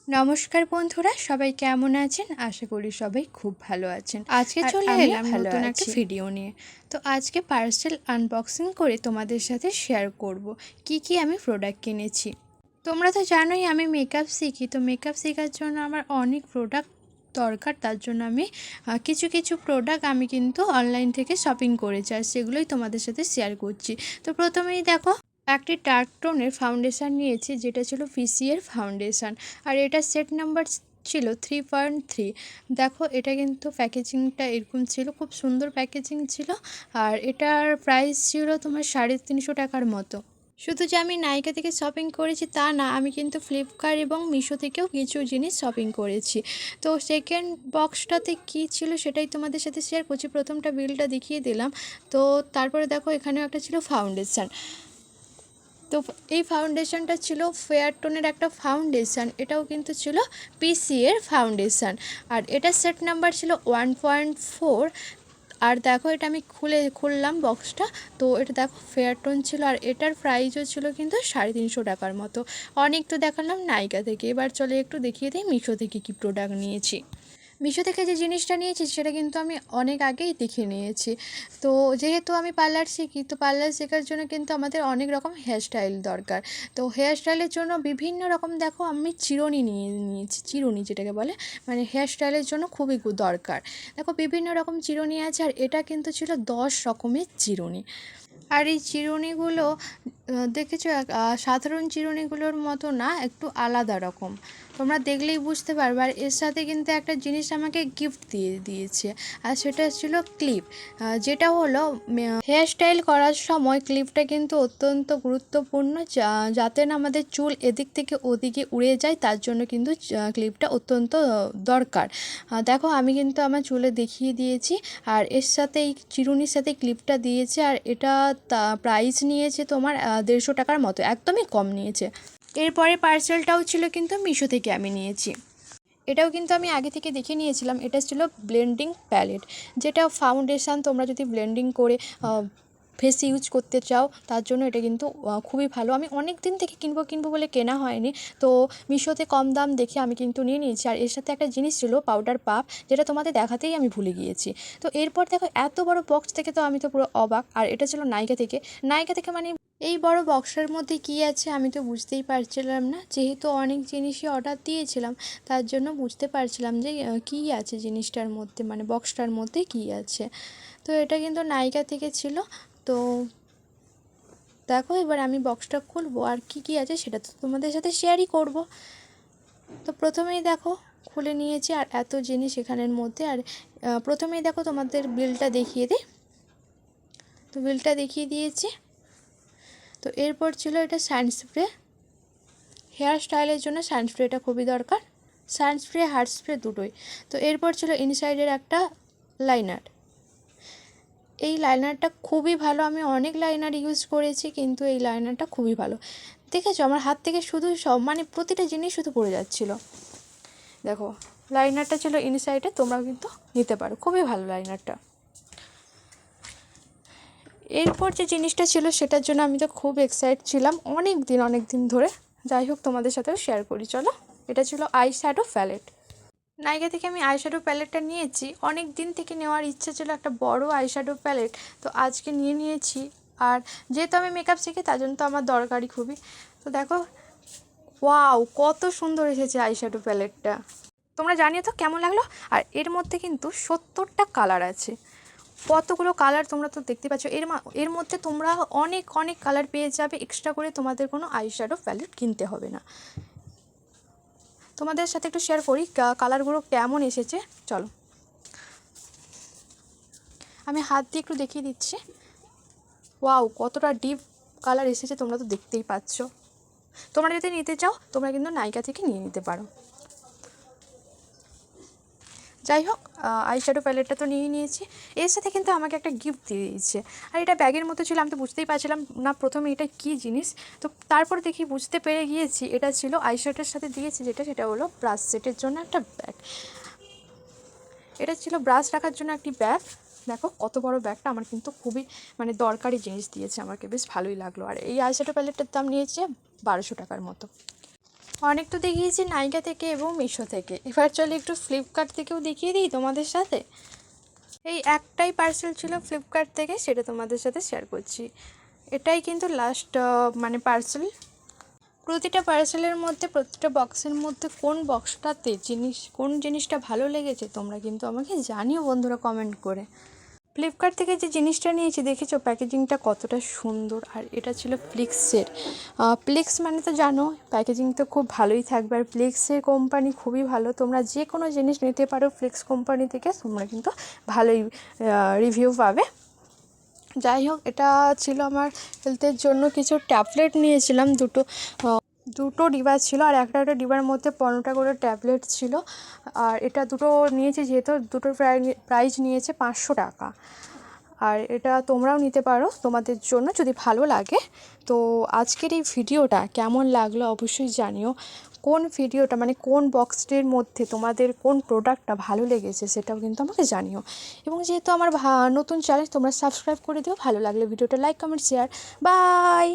নমস্কার বন্ধুরা, সবাই কেমন আছেন? আশা করি সবাই খুব ভালো আছেন। আজকে চলে এলাম নতুন একটা ভিডিও নিয়ে। তো আজকে পার্সেল আনবক্সিং করে তোমাদের সাথে শেয়ার করব কি আমি প্রোডাক্ট কিনেছি। তোমরা তো জানোই আমি মেকআপ শিখি, তো মেকআপ শেখার জন্য আমার অনেক প্রোডাক্ট দরকার। তার জন্য আমি কিছু প্রোডাক্ট আমি কিন্তু অনলাইন থেকে শপিং করেছি, আর সেগুলোই তোমাদের সাথে শেয়ার করছি। তো প্রথমেই দেখো, একটি ডার্ক টোনের ফাউন্ডেশন নিয়েছি, যেটা ছিল পিসিএর ফাউন্ডেশন, আর এটা সেট নাম্বার ছিল 3.3। দেখো, এটা কিন্তু প্যাকেজিংটা এরকম ছিল, খুব সুন্দর প্যাকেজিং ছিল। আর এটার প্রাইস ছিল তোমার 350 টাকার মতো। শুধু যে আমি নাইকা থেকে শপিং করেছি তা না, আমি কিন্তু ফ্লিপকার্ট এবং মিশো থেকেও কিছু জিনিস শপিং করেছি। তো সেকেন্ড বক্সটাতে কী ছিল সেটাই তোমাদের সাথে শেয়ার করছি। প্রথমটা বিলটা দেখিয়ে দিলাম। তো তারপরে দেখো, এখানেও একটা ছিল ফাউন্ডেশন। তো এই ফাউন্ডেশনটা ছিল ফেয়ার টোনের একটা ফাউন্ডেশন, এটাও কিন্তু ছিল পিসিএর ফাউন্ডেশন, আর এটা সেট নাম্বার ছিল 1.4। আর দেখো, এটা আমি খুললাম বক্সটা, তো এটা দেখো ফেয়ার টোন ছিল, আর এটার প্রাইসও ছিল কিন্তু 350 টাকার মতো। অনেক তো দেখালাম নাইকা থেকে, এবার চলে একটু দেখিয়ে দিই মিশো থেকে কী প্রোডাক্ট নিয়েছি। মিশো থেকে যে জিনিসটা নিয়েছি সেটা কিন্তু আমি অনেক আগেই দেখে নিয়েছি। তো যেহেতু আমি পার্লার শিখি, তো পার্লার শেখার জন্য কিন্তু আমাদের অনেক রকম হেয়ারস্টাইল দরকার। তো হেয়ারস্টাইলের জন্য বিভিন্ন রকম দেখো আমি চিরুনি নিয়েছি, চিরুনি যেটাকে বলে, মানে হেয়ারস্টাইলের জন্য খুবই দরকার। দেখো বিভিন্ন রকম চিরুনি আছে, আর এটা কিন্তু ছিল 10 রকমের চিরুনি। আর এই চিরুনিগুলো দেখেছো, সাধারণ চিরুনিগুলোর মতো না, একটু আলাদা রকম। তোমরা দেখলেই বুঝতে পারবে। আর এর সাথে কিন্তু একটা জিনিস আমাকে গিফট দিয়েছে, আর সেটা ছিল ক্লিপ, যেটা হলো হেয়ার স্টাইল করার সময় ক্লিপটা কিন্তু অত্যন্ত গুরুত্বপূর্ণ, যাতে না আমাদের চুল এদিক থেকে ওদিকে উড়ে যায়, তার জন্য কিন্তু ক্লিপটা অত্যন্ত দরকার। দেখো, আমি কিন্তু আমার চুলে দেখিয়ে দিয়েছি, আর এর সাথে এই চিরুনির সাথে ক্লিপটা দিয়েছে, আর এটা প্রাইস নিয়েছে তোমার 150 টাকার মতো, একদমই কম নিয়েছে। এরপরে পার্সেলটাও ছিল কিন্তু মিশো থেকে আমি নিয়েছি। এটাও কিন্তু আমি আগে থেকে দেখে নিয়েছিলাম। এটা ছিল ব্লেন্ডিং প্যালেট, যেটা ফাউন্ডেশান তোমরা যদি ব্লেন্ডিং করে ফেস ইউজ করতে চাও, তার জন্য এটা কিন্তু খুবই ভালো। আমি অনেক দিন থেকে কিনবো বলে কেনা হয়নি, তো মিশোতে কম দাম দেখে আমি কিন্তু নিয়ে নিয়েছি। আর এর সাথে একটা জিনিস ছিল পাউডার পাফ, যেটা তোমাদের দেখাতেই আমি ভুলে গিয়েছি। তো এরপর দেখো, এত বড় বক্স থেকে তো আমি তো পুরো অবাক। আর এটা ছিল নাইকা থেকে মানে এই বড় বক্সের মধ্যে কী আছে আমি তো বুঝতেই পারছিলাম না, যেহেতু অনেক জিনিসই অর্ডার দিয়েছিলাম, তার জন্য বুঝতে পারছিলাম যে কী আছে জিনিসটার মধ্যে, মানে বক্সটার মধ্যে কী আছে। তো এটা কিন্তু নাইকা থেকে ছিল। তো দেখো, এবার আমি বক্সটা খুলবো, আর কি আছে সেটা তো তোমাদের সাথে শেয়ারই করব। তো প্রথমেই দেখো, খুলে নিয়েছি, আর এত জিনিস এখানের মধ্যে। আর প্রথমেই দেখো, তোমাদের বিলটা দেখিয়ে দিই। তো বিলটা দেখিয়ে দিয়েছি। তো এরপর ছিল এটা সানস্প্রে, হেয়ার স্টাইলের জন্য সানস্প্রেটা খুবই দরকার, সানস্প্রে হার্ড স্প্রে দুটোই। তো এরপর ছিল ইনসাইডের একটা লাইনার। এই লাইনারটা খুবই ভালো, আমি অনেক লাইনার ইউজ করেছি, কিন্তু এই লাইনারটা খুবই ভালো। দেখেছো, আমার হাত থেকে শুধু সব মানে প্রতিটা জিনিস শুধু পড়ে যাচ্ছিলো। দেখো, লাইনারটা ছিল ইনসাইডে, তোমরাও কিন্তু নিতে পারো, খুবই ভালো লাইনারটা। এরপর যে জিনিসটা ছিল সেটার জন্য আমি তো খুব এক্সাইটেড ছিলাম অনেক দিন ধরে। যাই হোক, তোমাদের সাথেও শেয়ার করি চলো। এটা ছিল আই শ্যাডো প্যালেট। নাইকা থেকে আমি আইশ্যাডো প্যালেটটা নিয়েছি, অনেক দিন থেকে নেওয়ার ইচ্ছে ছিল একটা বড় আইশ্যাডো প্যালেট, তো আজকে নিয়ে নিয়েছি। আর যেহেতু আমি মেকআপ শিখি, তার জন্য তো আমার দরকারই খুবই। তো দেখো, ওয়াও, কত সুন্দর এসেছে আইশ্যাডো প্যালেটটা। তোমরা জানিও তো কেমন লাগলো। আর এর মধ্যে কিন্তু 70টা কালার আছে। কতগুলো কালার তোমরা তো দেখতে পাচ্ছ। এর মধ্যে তোমরা অনেক কালার পেয়ে যাবে, এক্সট্রা করে তোমাদের কোনো আইশ্যাডো প্যালেট কিনতে হবে না। তোমাদের সাথে একটু শেয়ার করি কালারগুলো কেমন এসেছে। চলো, আমি হাত দিয়ে একটু দেখিয়ে দিচ্ছি। ওয়াও, কতটা ডিপ কালার এসেছে তোমরা তো দেখতেই পাচ্ছ। তোমরা যদি নিতে চাও, তোমরা কিন্তু নাইকা থেকে নিয়ে নিতে পারো। যাই হোক, আইশ্যাডো প্যালেটটা তো নিয়ে নিয়েছি। এর সাথে কিন্তু আমাকে একটা গিফট দিয়ে দিয়েছে, আর এটা ব্যাগের মতো ছিল, আমি তো বুঝতেই পারছিলাম না প্রথমে এটা কী জিনিস। তো তারপর দেখি বুঝতে পেরে গিয়েছি, এটা ছিল আইশ্যাডোর সাথে দিয়েছে সেটা হলো ব্রাশ সেটের জন্য একটা ব্যাগ। এটা ছিল ব্রাশ রাখার জন্য একটি ব্যাগ। দেখো কত বড় ব্যাগটা, আমার কিন্তু খুবই মানে দরকারি জিনিস দিয়েছে আমাকে, বেশ ভালোই লাগলো। আর এই আইশ্যাডো প্যালেটটার দাম নিয়েছে 1200 টাকার মতো। অনেক তো দেখিয়েছি নাইকা থেকে এবং মিশো থেকে, এবার চলে একটু ফ্লিপকার্ট থেকেও দেখিয়ে দিই তোমাদের সাথে। এই একটাই পার্সেল ছিল ফ্লিপকার্ট থেকে, সেটা তোমাদের সাথে শেয়ার করছি। এটাই কিন্তু লাস্ট মানে পার্সেল। প্রতিটা পার্সেলের মধ্যে, প্রতিটা বক্সের মধ্যে কোন জিনিসটা ভালো লেগেছে তোমরা কিন্তু আমাকে জানিও বন্ধুরা কমেন্ট করে। ফ্লিপকার্ট থেকে যে জিনিসটা নিয়েছি দেখেছো প্যাকেজিংটা কতটা সুন্দর, আর এটা ছিল ফ্লিক্সের। ফ্লিক্স মানে তো জানো প্যাকেজিং তো খুব ভালোই থাকবে, আর ফ্লিক্সের কোম্পানি খুবই ভালো, তোমরা যে কোনো জিনিস নিতে পারো ফ্লিক্স কোম্পানি থেকে, তোমরা কিন্তু ভালোই রিভিউ পাবে। যাই হোক, এটা ছিল আমার হেলথের জন্য, কিছু ট্যাবলেট নিয়েছিলাম, দুটো ডিবা ছিল, আর একটা ডিবার মধ্যে 15টা করে ট্যাবলেট ছিল। আর এটা দুটো নিয়েছি যেহেতু, দুটোর প্রাইস নিয়েছে 500 টাকা। আর এটা তোমরাও নিতে পারো তোমাদের জন্য যদি ভালো লাগে। তো আজকের এই ভিডিওটা কেমন লাগলো অবশ্যই জানিও। কোন ভিডিওটা মানে কোন বক্সটির মধ্যে তোমাদের কোন প্রোডাক্টটা ভালো লেগেছে সেটাও কিন্তু আমাকে জানিও। এবং যেহেতু আমার নতুন চ্যানেল, তোমরা সাবস্ক্রাইব করে দিও। ভালো লাগলে ভিডিওটা লাইক, কমেন্ট, শেয়ার। বাই।